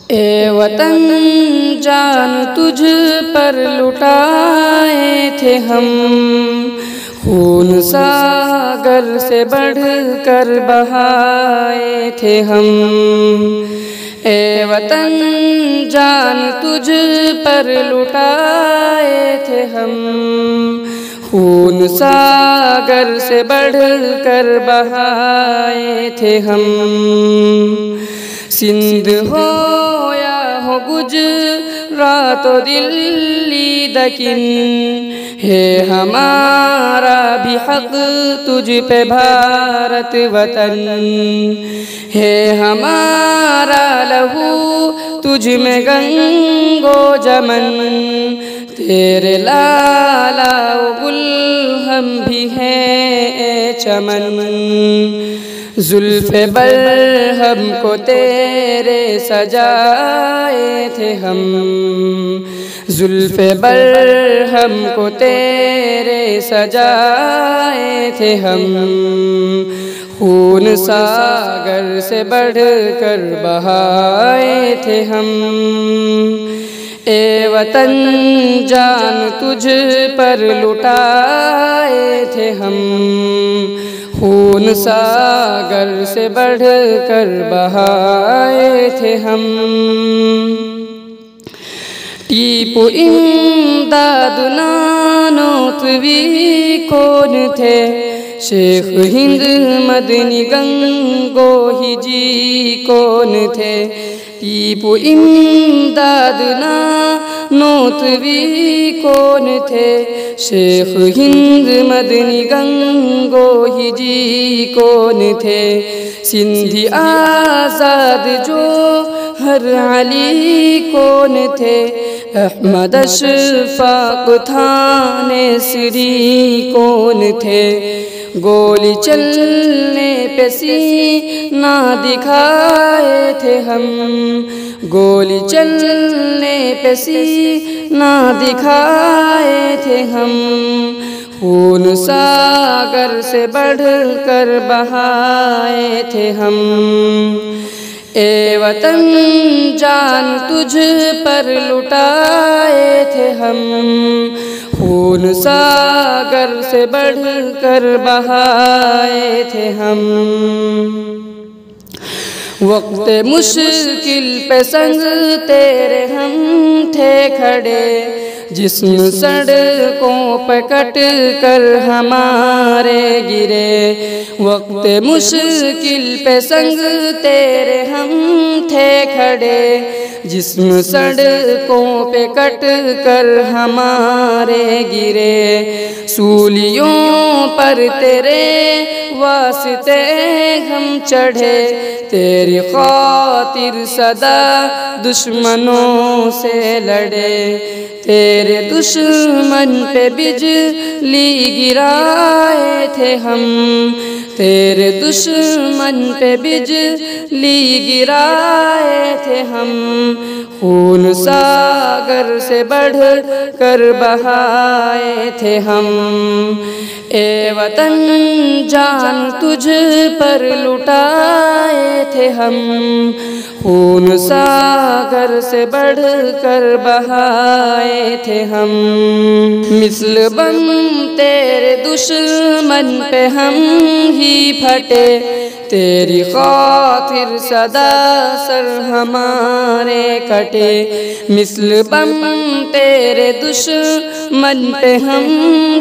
ए वतन जान तुझ पर लुटाए थे हम, खून सागर से बढ़ कर बहाए थे हम। ए वतन जान तुझ पर लुटाए थे हम, खून सागर से बढ़ कर बहाए थे हम। सिंध हो या हो गुजरात दिल्ली दकिन, है हमारा भी हक तुझ पे भारत वतन। है हमारा लहू तुझ में गंगो जमन, तेरे लाला गुल हम भी हैं चमन। जुल्फ़े बरहम को तेरे सजाए थे हम, जुल्फ़े बरहम को तेरे सजाए थे हम। खून सागर से बढ़ कर बहाए थे हम। ए वतन जान तुझ पर लुटाए थे हम, खून सागर से बढ़ कर बहाए थे हम। टीपू इमदाद नानोतवी कौन थे, शेख हिंद मदनी गंगोही जी कौन थे। टीपू इमदाद नानोतवी कौन थे, शेख हिंद मदनी गंगोही जी कौन थे। सिंधी आज़ाद जो हर अली कौन थे, अहमद अशफाक थाने श्री कौन थे। गोली चलने पे सीना दिखाए थे हम, गोली चलने पे सीना दिखाए थे हम। खून सागर से बढ़ कर बहाए थे हम। ए वतन जान तुझ पर लुटाए थे हम, खून सागर से बढ़ कर बहाए थे हम। वक्त मुश्किल पे संग तेरे हम थे खड़े, जिस्म सड़कों पे कट कर हमारे गिरे। वक्त मुश्किल पे संग तेरे हम थे खड़े, जिस्म सड़कों पे कट कर हमारे गिरे। सूलियों पर तेरे वास्ते हम चढ़े, तेरी खातिर सदा दुश्मनों से लड़े। तेरे दुश्मन पे बिजली गिराए थे हम, तेरे दुश्मन पे बिजली गिराए थे हम। खून सागर से बढ़ कर बहाए थे हम। ए वतन जान तुझ पर लुटाए थे हम, खून सागर से बढ़ कर बहाए थे हम। मिस्ल बम तेरे दुश्मन पे हम ही फटे, तेरी खातिर सदा सर हमारे कटे। मिस्ल बम तेरे दुश्मन पे हम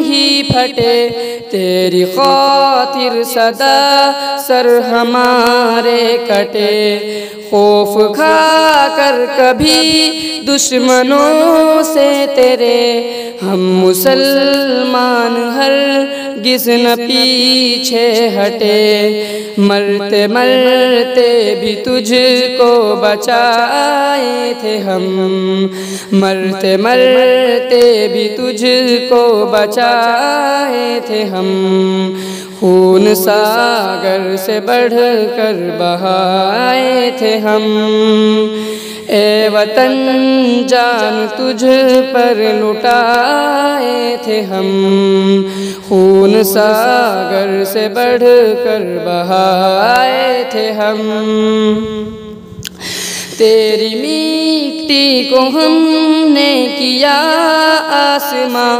ही फटे, तेरी खातिर सदा सर हमारे कटे। खौफ खा कर कभी दुश्मनों से तेरे, हम मुसलमान हरगिज़ न पीछे हटे। मरते मरते भी तुझको बचाए थे हम, मरते मरते भी तुझको बचाए थे हम। खून सागर से बढ़ कर बहाए थे हम। ए वतन जान तुझ पर लुटाए थे हम, खून सागर से बढ़ कर बहाए थे हम। तेरी मिट्टी को हमने किया आसमां,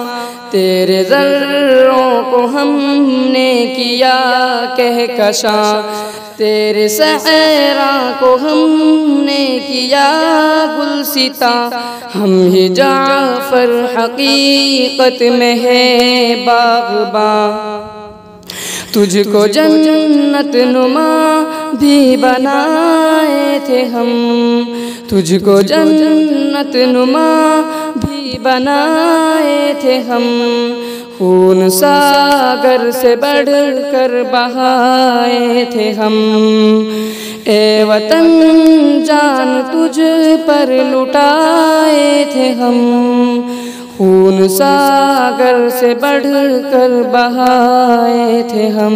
तेरे ज़र्रों को हमने किया कहकशां, तेरे सहरा को हमने किया गुलसिता। हम ही जाफर हकीकत में है बाग़बां, तुझको जन्नत नुमा भी बनाए थे हम, तुझको जन्नत नुमा भी बनाए थे हम। खून सागर से बढ़कर बहाए थे हम, ए वतन जान तुझ पर लुटाए थे हम। खून सागर से बढ़कर बहाए थे हम।